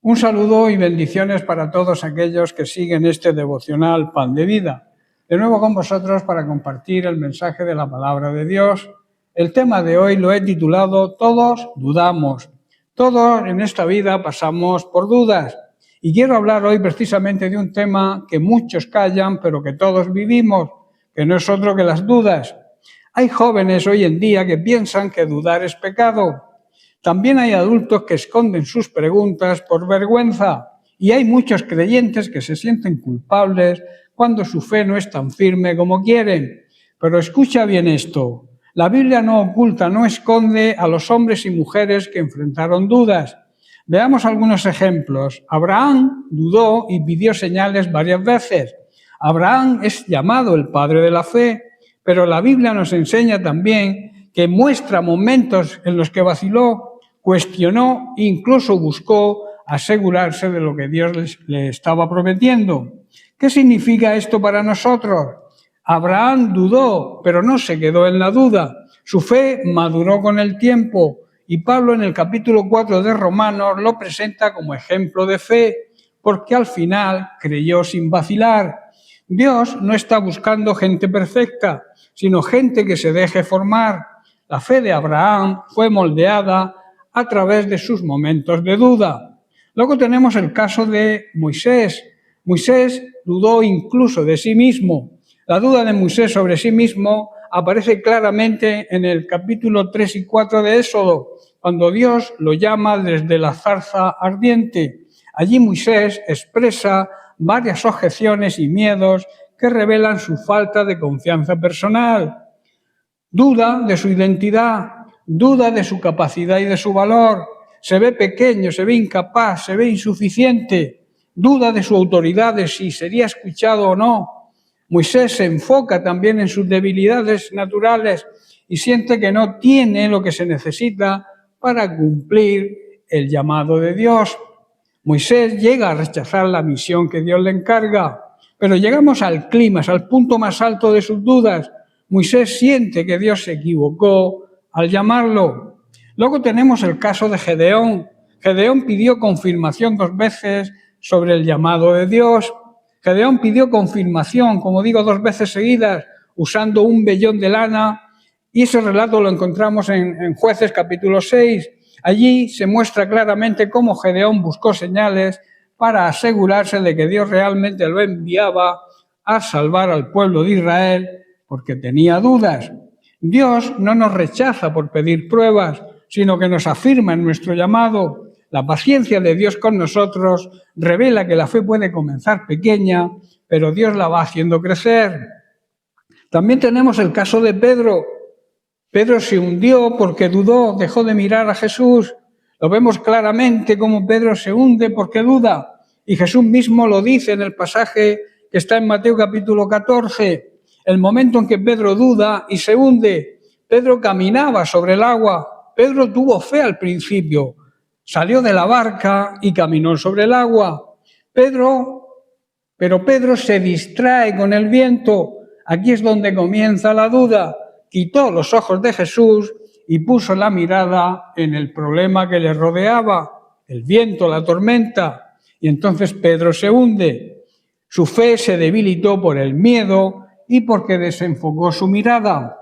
Un saludo y bendiciones para todos aquellos que siguen este devocional Pan de Vida. De nuevo con vosotros para compartir el mensaje de la palabra de Dios. El tema de hoy lo he titulado Todos dudamos. Todos en esta vida pasamos por dudas. Y quiero hablar hoy precisamente de un tema que muchos callan, pero que todos vivimos, que no es otro que las dudas. Hay jóvenes hoy en día que piensan que dudar es pecado. También hay adultos que esconden sus preguntas por vergüenza y hay muchos creyentes que se sienten culpables cuando su fe no es tan firme como quieren. Pero escucha bien esto, la Biblia no oculta, no esconde a los hombres y mujeres que enfrentaron dudas. Veamos algunos ejemplos. Abraham dudó y pidió señales varias veces. Abraham es llamado el padre de la fe, pero la Biblia nos enseña también que muestra momentos en los que vaciló, cuestionó e incluso buscó asegurarse de lo que Dios le estaba prometiendo. ¿Qué significa esto para nosotros? Abraham dudó, pero no se quedó en la duda. Su fe maduró con el tiempo y Pablo en el capítulo 4 de Romanos lo presenta como ejemplo de fe, porque al final creyó sin vacilar. Dios no está buscando gente perfecta, sino gente que se deje formar. La fe de Abraham fue moldeada a través de sus momentos de duda. Luego tenemos el caso de Moisés. Moisés dudó incluso de sí mismo. La duda de Moisés sobre sí mismo aparece claramente en el capítulo 3 y 4 de Éxodo, cuando Dios lo llama desde la zarza ardiente. Allí Moisés expresa varias objeciones y miedos que revelan su falta de confianza personal. Duda de su identidad, duda de su capacidad y de su valor. Se ve pequeño, se ve incapaz, se ve insuficiente. Duda de su autoridad, de si sería escuchado o no. Moisés se enfoca también en sus debilidades naturales y siente que no tiene lo que se necesita para cumplir el llamado de Dios. Moisés llega a rechazar la misión que Dios le encarga, pero llegamos al clímax, al punto más alto de sus dudas. Moisés siente que Dios se equivocó al llamarlo. Luego tenemos el caso de Gedeón. Gedeón pidió confirmación 2 veces sobre el llamado de Dios. Gedeón pidió confirmación, como digo, 2 veces seguidas, usando un vellón de lana, y ese relato lo encontramos en Jueces capítulo 6. Allí se muestra claramente cómo Gedeón buscó señales para asegurarse de que Dios realmente lo enviaba a salvar al pueblo de Israel, porque tenía dudas. Dios no nos rechaza por pedir pruebas, sino que nos afirma en nuestro llamado. La paciencia de Dios con nosotros revela que la fe puede comenzar pequeña, pero Dios la va haciendo crecer. También tenemos el caso de Pedro. Pedro se hundió porque dudó, dejó de mirar a Jesús. Lo vemos claramente como Pedro se hunde porque duda. Y Jesús mismo lo dice en el pasaje que está en Mateo capítulo 14. El momento en que Pedro duda y se hunde. Pedro caminaba sobre el agua. Pedro tuvo fe al principio. Salió de la barca y caminó sobre el agua. Pero Pedro se distrae con el viento. Aquí es donde comienza la duda. Quitó los ojos de Jesús y puso la mirada en el problema que le rodeaba, el viento, la tormenta. Y entonces Pedro se hunde. Su fe se debilitó por el miedo y porque desenfocó su mirada.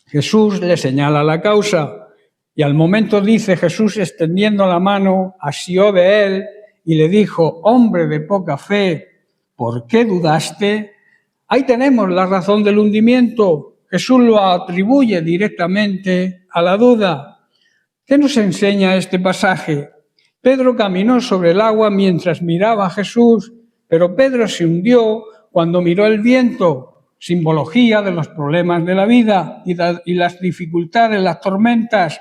Jesús le señala la causa. Y al momento dice Jesús, extendiendo la mano, asió de él y le dijo: hombre de poca fe, ¿por qué dudaste? Ahí tenemos la razón del hundimiento. Jesús lo atribuye directamente a la duda. ¿Qué nos enseña este pasaje? Pedro caminó sobre el agua mientras miraba a Jesús, pero Pedro se hundió cuando miró el viento, simbología de los problemas de la vida y las dificultades, las tormentas.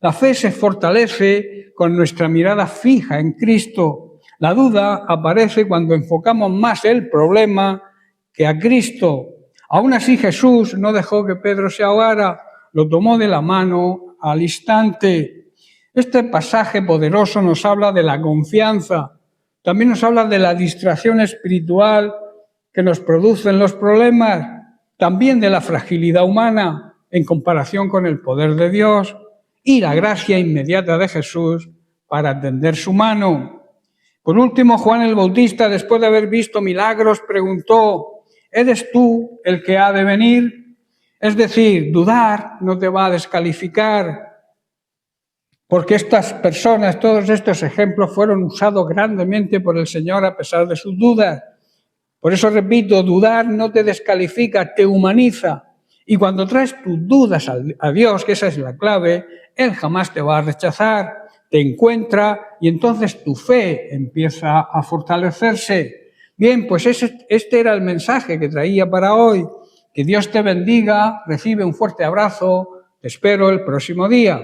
La fe se fortalece con nuestra mirada fija en Cristo. La duda aparece cuando enfocamos más el problema que a Cristo. Aún así Jesús no dejó que Pedro se ahogara, lo tomó de la mano al instante. Este pasaje poderoso nos habla de la confianza, también nos habla de la distracción espiritual que nos producen los problemas, también de la fragilidad humana en comparación con el poder de Dios y la gracia inmediata de Jesús para tender su mano. Por último, Juan el Bautista, después de haber visto milagros, preguntó: ¿eres tú el que ha de venir? Es decir, dudar no te va a descalificar, porque estas personas, todos estos ejemplos fueron usados grandemente por el Señor a pesar de sus dudas. Por eso repito, dudar no te descalifica, te humaniza. Y cuando traes tus dudas a Dios, que esa es la clave, Él jamás te va a rechazar, te encuentra y entonces tu fe empieza a fortalecerse. Bien, pues este era el mensaje que traía para hoy. Que Dios te bendiga, recibe un fuerte abrazo, te espero el próximo día.